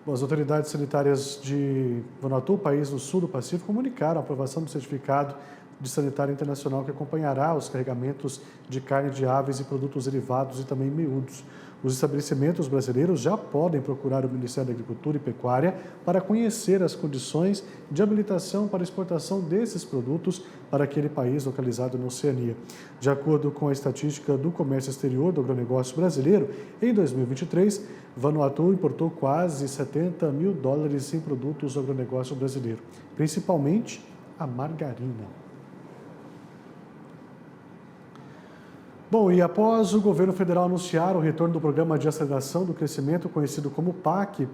Bom, as autoridades sanitárias de Vanuatu, país do sul do Pacífico, comunicaram a aprovação do certificado de sanitário internacional que acompanhará os carregamentos de carne de aves e produtos derivados e também miúdos. Os estabelecimentos brasileiros já podem procurar o Ministério da Agricultura e Pecuária para conhecer as condições de habilitação para exportação desses produtos para aquele país localizado na Oceania. De acordo com a estatística do comércio exterior do agronegócio brasileiro, em 2023, Vanuatu importou quase 70 mil dólares em produtos do agronegócio brasileiro, principalmente a margarina. Bom, e após o governo federal anunciar o retorno do Programa de Aceleração do Crescimento, conhecido como PAC,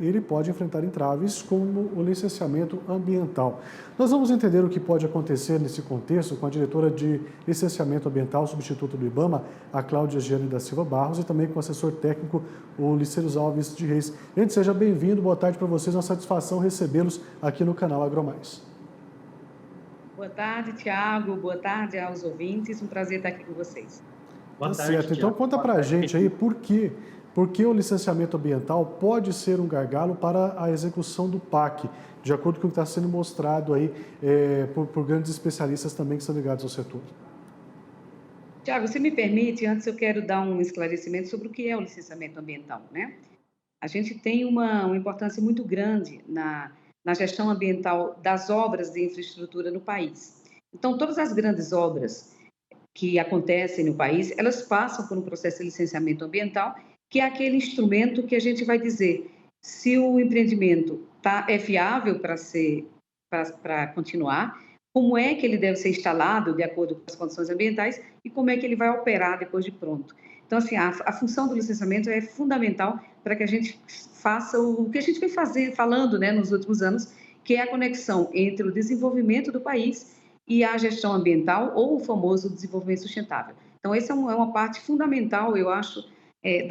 ele pode enfrentar entraves como o licenciamento ambiental. Nós vamos entender o que pode acontecer nesse contexto com a diretora de licenciamento ambiental, substituto do IBAMA, a Cláudia Giane da Silva Barros, e também com o assessor técnico, o Liceiros Alves de Reis. Gente, seja bem-vindo, boa tarde para vocês, é uma satisfação recebê-los aqui no canal AgroMais. Boa tarde, Tiago. Boa tarde aos ouvintes. Um prazer estar aqui com vocês. Tá certo. Então conta pra gente aí por que o licenciamento ambiental pode ser um gargalo para a execução do PAC, de acordo com o que está sendo mostrado aí por grandes especialistas também que são ligados ao setor. Tiago, se me permite, antes eu quero dar um esclarecimento sobre o que é o licenciamento ambiental, né? A gente tem uma importância muito grande na gestão ambiental das obras de infraestrutura no país. Então, todas as grandes obras que acontecem no país, elas passam por um processo de licenciamento ambiental, que é aquele instrumento que a gente vai dizer se o empreendimento é viável para continuar, como é que ele deve ser instalado de acordo com as condições ambientais e como é que ele vai operar depois de pronto. Então, assim, a função do licenciamento é fundamental para que a gente faça o que a gente vem falando, né, nos últimos anos, que é a conexão entre o desenvolvimento do país e a gestão ambiental, ou o famoso desenvolvimento sustentável. Então, essa é uma parte fundamental, eu acho,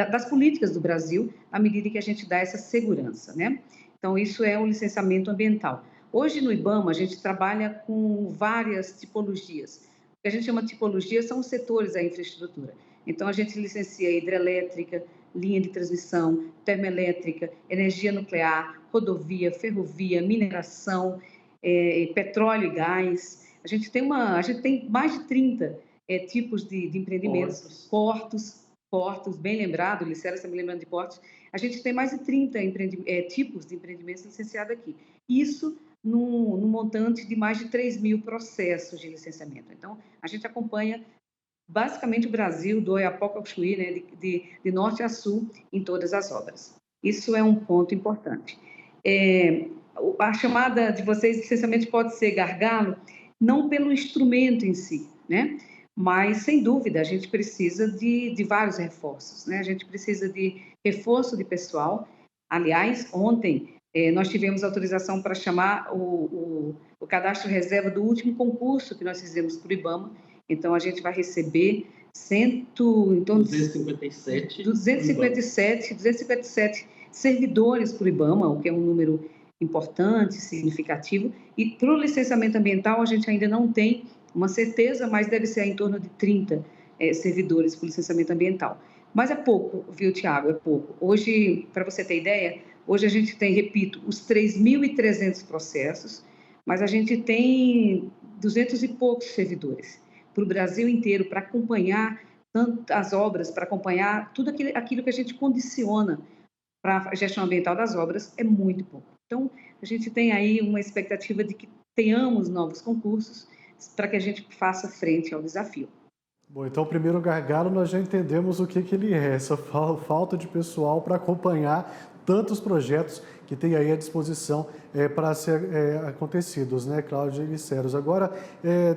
das políticas do Brasil, à medida que a gente dá essa segurança, né? Então, isso é o licenciamento ambiental. Hoje, no IBAMA, a gente trabalha com várias tipologias. O que a gente chama de tipologia são os setores da infraestrutura. Então, a gente licencia hidrelétrica, linha de transmissão, termoelétrica, energia nuclear, rodovia, ferrovia, mineração, petróleo e gás. A gente tem mais de 30 tipos de empreendimentos, portos, bem lembrado, o Licério está me lembrando de portos. A gente tem mais de 30 tipos de empreendimentos licenciados aqui. Isso num montante de mais de 3 mil processos de licenciamento. Então, a gente acompanha basicamente o Brasil, do Oiapoque ao Chuí, né, de norte a sul, em todas as obras. Isso é um ponto importante. A chamada de vocês, licenciamento, pode ser gargalo, não pelo instrumento em si, né? Mas, sem dúvida, a gente precisa de vários reforços, né? A gente precisa de reforço de pessoal. Aliás, ontem nós tivemos autorização para chamar o cadastro reserva do último concurso que nós fizemos para o IBAMA. Então, a gente vai receber 257 servidores para o IBAMA, o que é um número importante, significativo. E para o licenciamento ambiental, a gente ainda não tem uma certeza, mas deve ser em torno de 30 servidores para o licenciamento ambiental. Mas é pouco, viu, Tiago? É pouco. Hoje, para você ter ideia, hoje a gente tem, repito, os 3.300 processos, mas a gente tem 200 e poucos servidores para o Brasil inteiro, para acompanhar as obras, para acompanhar tudo aquilo que a gente condiciona para a gestão ambiental das obras, é muito pouco. Então, a gente tem aí uma expectativa de que tenhamos novos concursos para que a gente faça frente ao desafio. Bom, então o primeiro gargalo nós já entendemos o que ele é, essa falta de pessoal para acompanhar tantos projetos que tem aí à disposição para ser acontecidos, né, Cláudia e Licéros? Agora,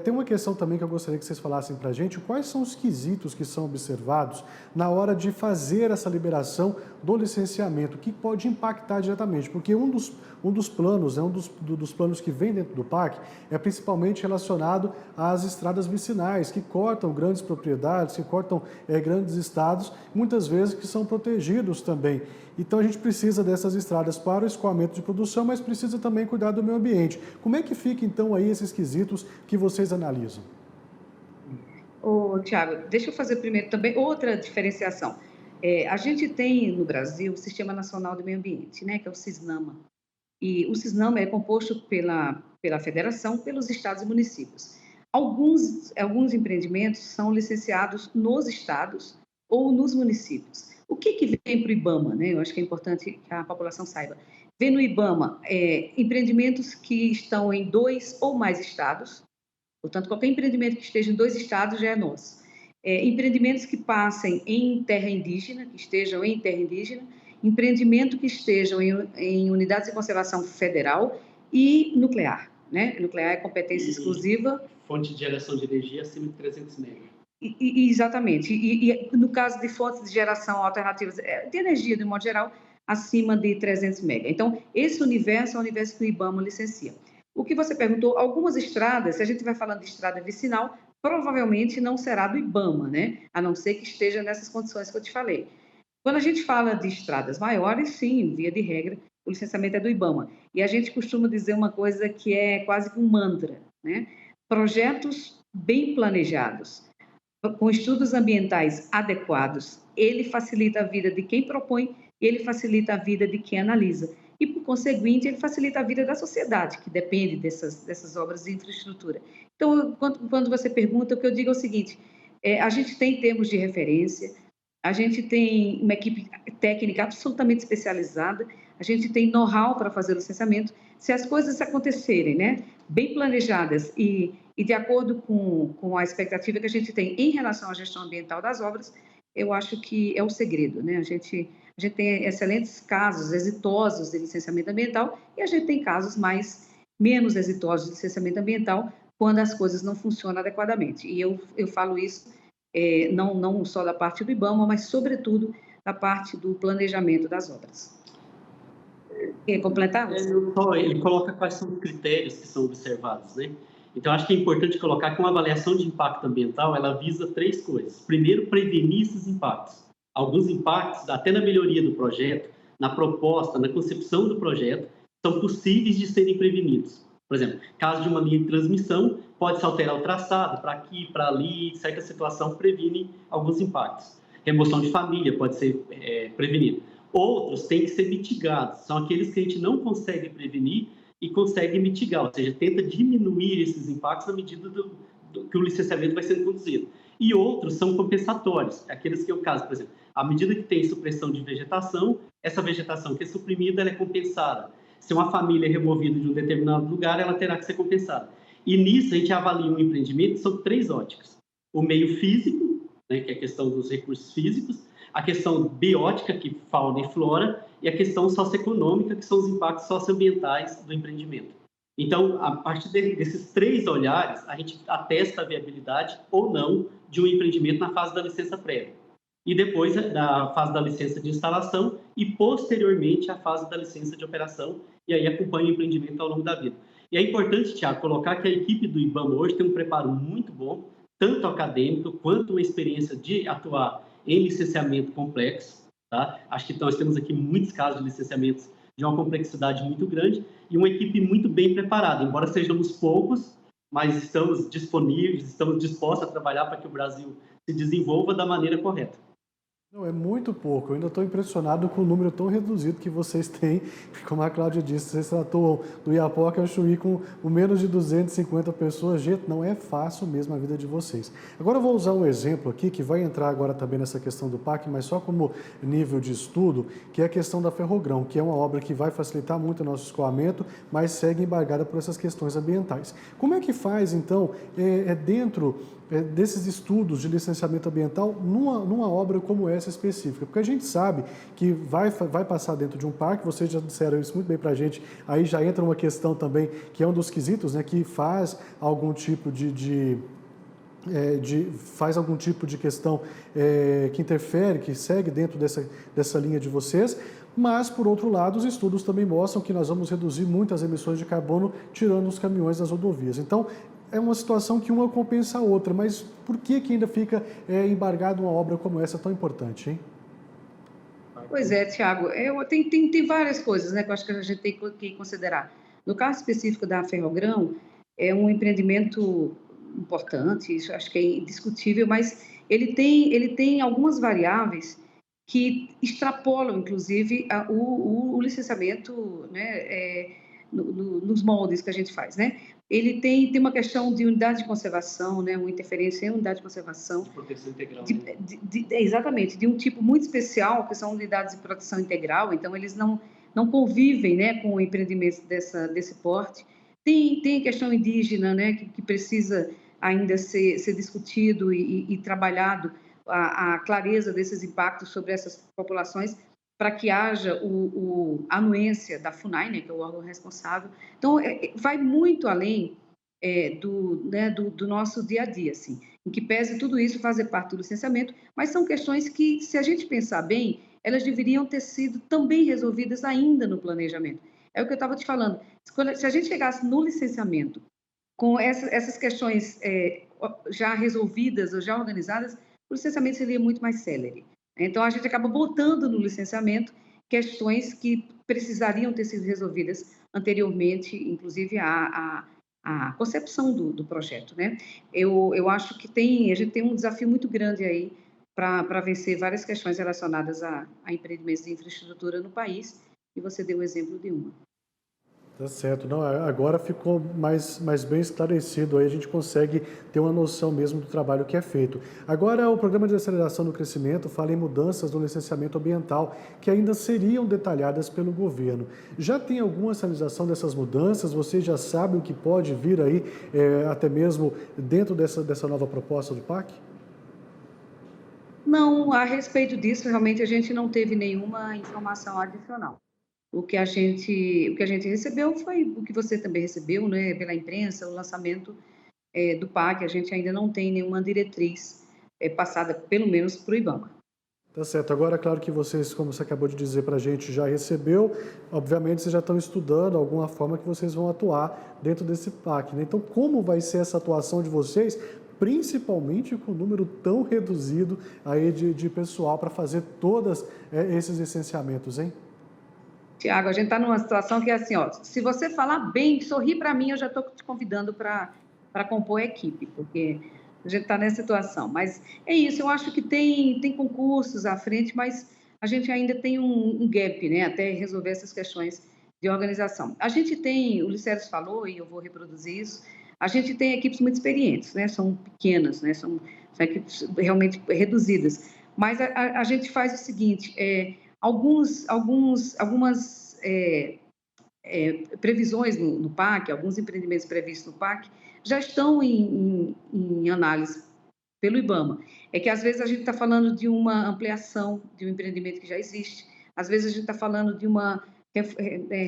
tem uma questão também que eu gostaria que vocês falassem para a gente, quais são os quesitos que são observados na hora de fazer essa liberação do licenciamento, que pode impactar diretamente, porque um dos planos, né, dos planos que vem dentro do PAC é principalmente relacionado às estradas vicinais, que cortam grandes propriedades, que cortam grandes estados, muitas vezes que são protegidos também. Então a gente precisa dessas estradas para o escoamento de produção, mas precisa também cuidar do meio ambiente. Como é que fica então aí esses quesitos que vocês analisam? Tiago, deixa eu fazer primeiro também outra diferenciação. A gente tem no Brasil o Sistema Nacional do Meio Ambiente, né, que é o SISNAMA. E o SISNAMA é composto pela federação, pelos estados e municípios. Alguns empreendimentos são licenciados nos estados ou nos municípios. O que vem para o IBAMA, né? Eu acho que é importante que a população saiba. Vem no IBAMA empreendimentos que estão em 2 ou mais estados, portanto, qualquer empreendimento que esteja em 2 estados já é nosso. Empreendimentos que passem em terra indígena, que estejam em terra indígena, empreendimento que estejam em unidades de conservação federal e nuclear, né? Nuclear é competência exclusiva. Fonte de geração de energia acima de 300 MB. Exatamente. E no caso de fontes de geração alternativas de energia, de um modo geral, acima de 300 MB. Então, esse universo é o universo que o IBAMA licencia. O que você perguntou, algumas estradas, se a gente vai falando de estrada vicinal, provavelmente não será do IBAMA, né? A não ser que esteja nessas condições que eu te falei. Quando a gente fala de estradas maiores, sim, via de regra, o licenciamento é do IBAMA. E a gente costuma dizer uma coisa que é quase que um mantra, né? Projetos bem planejados, com estudos ambientais adequados, ele facilita a vida de quem propõe, ele facilita a vida de quem analisa. E, por conseguinte, ele facilita a vida da sociedade, que depende dessas obras de infraestrutura. Então, quando você pergunta, o que eu digo é o seguinte, a gente tem termos de referência, a gente tem uma equipe técnica absolutamente especializada, a gente tem know-how para fazer o licenciamento. Se as coisas acontecerem, né, bem planejadas e de acordo com a expectativa que a gente tem em relação à gestão ambiental das obras, eu acho que é o segredo, né? A gente tem excelentes casos exitosos de licenciamento ambiental e a gente tem casos menos exitosos de licenciamento ambiental quando as coisas não funcionam adequadamente. E eu falo isso não só da parte do IBAMA, mas, sobretudo, da parte do planejamento das obras. Quer completar? Ele coloca quais são os critérios que são observados, né? Então, acho que é importante colocar que uma avaliação de impacto ambiental, ela visa 3 coisas. Primeiro, prevenir esses impactos. Alguns impactos, até na melhoria do projeto, na proposta, na concepção do projeto, são possíveis de serem prevenidos. Por exemplo, caso de uma linha de transmissão, pode-se alterar o traçado para aqui, para ali, certa situação previne alguns impactos. Remoção de família pode ser prevenida. Outros têm que ser mitigados, são aqueles que a gente não consegue prevenir e consegue mitigar, ou seja, tenta diminuir esses impactos na medida que o licenciamento vai sendo conduzido. E outros são compensatórios, aqueles que é o caso, por exemplo, à medida que tem supressão de vegetação, essa vegetação que é suprimida, ela é compensada. Se uma família é removida de um determinado lugar, ela terá que ser compensada. E nisso a gente avalia um empreendimento sob 3 óticas. O meio físico, né, que é a questão dos recursos físicos, a questão biótica, que fauna e flora, e a questão socioeconômica, que são os impactos socioambientais do empreendimento. Então, a partir desses 3 olhares, a gente atesta a viabilidade ou não de um empreendimento na fase da licença prévia. E depois da fase da licença de instalação e, posteriormente, a fase da licença de operação, e aí acompanha o empreendimento ao longo da vida. E é importante, Tiago, colocar que a equipe do IBAMA hoje tem um preparo muito bom, tanto acadêmico quanto uma experiência de atuar em licenciamento complexo. Tá? Acho que nós temos aqui muitos casos de licenciamentos de uma complexidade muito grande e uma equipe muito bem preparada, embora sejamos poucos, mas estamos disponíveis, estamos dispostos a trabalhar para que o Brasil se desenvolva da maneira correta. Não, é muito pouco. Eu ainda estou impressionado com o número tão reduzido que vocês têm. Como a Cláudia disse, vocês atuam do Iapoca ao Chuí com menos de 250 pessoas. Gente, não é fácil mesmo a vida de vocês. Agora eu vou usar um exemplo aqui, que vai entrar agora também nessa questão do PAC, mas só como nível de estudo, que é a questão da Ferrogrão, que é uma obra que vai facilitar muito o nosso escoamento, mas segue embargada por essas questões ambientais. Como é que faz, então, dentro desses estudos de licenciamento ambiental numa obra como essa específica? Porque a gente sabe que vai passar dentro de um parque, vocês já disseram isso muito bem para a gente, aí já entra uma questão também, que é um dos quesitos, né, que faz algum tipo faz algum tipo de questão que interfere, que segue dentro dessa linha de vocês, mas, por outro lado, os estudos também mostram que nós vamos reduzir muito as emissões de carbono tirando os caminhões das rodovias. Então, é uma situação que uma compensa a outra, mas por que ainda fica embargada uma obra como essa tão importante, hein? Pois é, Tiago, tem várias coisas, né, que eu acho que a gente tem que considerar. No caso específico da Ferrogrão, é um empreendimento importante, isso acho que é indiscutível, mas ele tem algumas variáveis que extrapolam, inclusive, o licenciamento, né, nos moldes que a gente faz, né? Ele tem uma questão de unidade de conservação, né, uma interferência em unidade de conservação. De proteção integral. Exatamente, de um tipo muito especial, que são unidades de proteção integral, então eles não convivem, né, com empreendimentos desse porte. Tem questão indígena, né, que precisa ainda ser discutido e trabalhado a clareza desses impactos sobre essas populações, para que haja a anuência da FUNAI, né, que é o órgão responsável. Então, vai muito além do nosso dia a dia, assim, em que pese tudo isso fazer parte do licenciamento, mas são questões que, se a gente pensar bem, elas deveriam ter sido também resolvidas ainda no planejamento. É o que eu estava te falando. Se a gente chegasse no licenciamento com essas questões já resolvidas ou já organizadas, o licenciamento seria muito mais célere. Então, a gente acaba botando no licenciamento questões que precisariam ter sido resolvidas anteriormente, inclusive a concepção do projeto, né? Eu acho que a gente tem um desafio muito grande aí para vencer várias questões relacionadas a empreendimentos de infraestrutura no país, e você deu o exemplo de uma. Tá certo. Não, agora ficou mais bem esclarecido, aí a gente consegue ter uma noção mesmo do trabalho que é feito. Agora, o Programa de Aceleração do Crescimento fala em mudanças no licenciamento ambiental que ainda seriam detalhadas pelo governo. Já tem alguma sinalização dessas mudanças? Você já sabe o que pode vir aí, até mesmo dentro dessa nova proposta do PAC? Não, a respeito disso, realmente a gente não teve nenhuma informação adicional. O que a gente recebeu foi o que você também recebeu, né, pela imprensa, o lançamento do PAC. A gente ainda não tem nenhuma diretriz passada, pelo menos, para o IBAMA. Tá certo. Agora, claro que vocês, como você acabou de dizer para a gente, já recebeu. Obviamente, vocês já estão estudando alguma forma que vocês vão atuar dentro desse PAC, né? Então, como vai ser essa atuação de vocês, principalmente com um número tão reduzido aí de pessoal para fazer todos esses licenciamentos, hein? Tiago, a gente está numa situação que é assim, ó, se você falar bem, sorrir para mim, eu já estou te convidando para compor a equipe, porque a gente está nessa situação. Mas é isso, eu acho que tem concursos à frente, mas a gente ainda tem um gap, né, até resolver essas questões de organização. A gente tem, o Licério falou, e eu vou reproduzir isso, a gente tem equipes muito experientes, né, são pequenas, né, são equipes realmente reduzidas, mas a gente faz o seguinte, algumas previsões no PAC, alguns empreendimentos previstos no PAC, já estão em análise pelo IBAMA. É que, às vezes, a gente está falando de uma ampliação de um empreendimento que já existe, às vezes a gente está falando de uma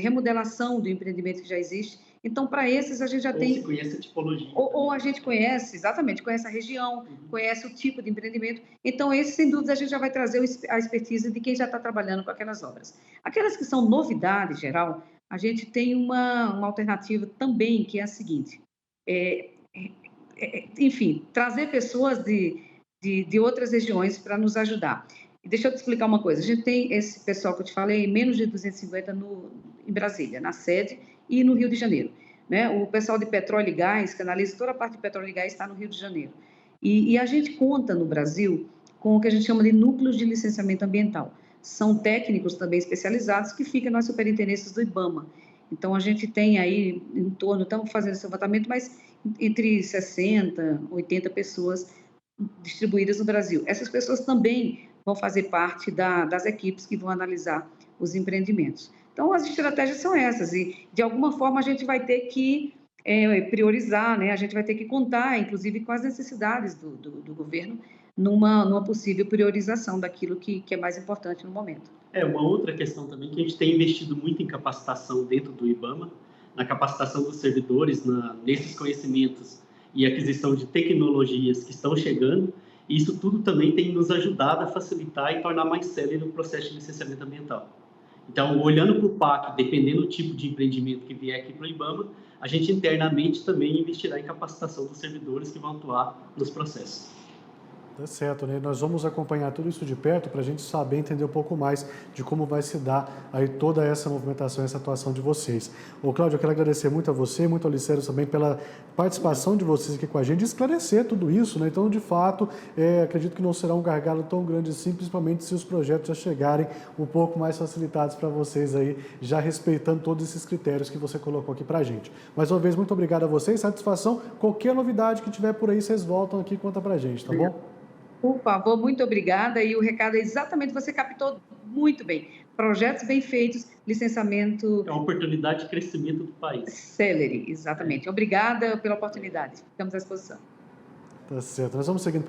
remodelação do empreendimento que já existe. Então, para esses, a gente já tem... Ou se conhece a tipologia. Ou a gente conhece, exatamente, conhece a região, conhece o tipo de empreendimento. Então, esse, sem dúvida, a gente já vai trazer a expertise de quem já está trabalhando com aquelas obras. Aquelas que são novidade geral, a gente tem uma alternativa também, que é a seguinte, enfim, trazer pessoas de outras regiões para nos ajudar. E deixa eu te explicar uma coisa, a gente tem esse pessoal que eu te falei, menos de 250 em Brasília, na sede, e no Rio de Janeiro. Né? O pessoal de petróleo e gás, que analisa toda a parte de petróleo e gás, está no Rio de Janeiro. E a gente conta no Brasil com o que a gente chama de núcleos de licenciamento ambiental. São técnicos também especializados que ficam nas superintendências do IBAMA. Então, a gente tem aí em torno, estamos fazendo esse levantamento, mas entre 60, 80 pessoas distribuídas no Brasil. Essas pessoas também vão fazer parte das equipes que vão analisar os empreendimentos. Então, as estratégias são essas, e de alguma forma a gente vai ter que priorizar, né? A gente vai ter que contar, inclusive, com as necessidades do governo numa possível priorização daquilo que é mais importante no momento. Uma outra questão também que a gente tem investido muito em capacitação dentro do IBAMA, na capacitação dos servidores, nesses conhecimentos e aquisição de tecnologias que estão chegando, e isso tudo também tem nos ajudado a facilitar e tornar mais célere o processo de licenciamento ambiental. Então, olhando para o PAC, dependendo do tipo de empreendimento que vier aqui para o IBAMA, a gente internamente também investirá em capacitação dos servidores que vão atuar nos processos. Tá certo, né? Nós vamos acompanhar tudo isso de perto para a gente saber, entender um pouco mais de como vai se dar aí toda essa movimentação, essa atuação de vocês. Ô, Cláudio, eu quero agradecer muito a você, muito ao Licério também pela participação de vocês aqui com a gente, esclarecer tudo isso, né? Então, de fato, acredito que não será um gargalo tão grande assim, principalmente se os projetos já chegarem um pouco mais facilitados para vocês aí, já respeitando todos esses critérios que você colocou aqui para a gente. Mais uma vez, muito obrigado a vocês, satisfação. Qualquer novidade que tiver por aí, vocês voltam aqui e conta para a gente, tá bom? Por favor, muito obrigada. E o recado é exatamente, você captou muito bem. Projetos bem feitos, licenciamento É uma oportunidade de crescimento do país. celere, exatamente. Obrigada pela oportunidade. Ficamos à disposição. Tá certo. Nós vamos seguindo por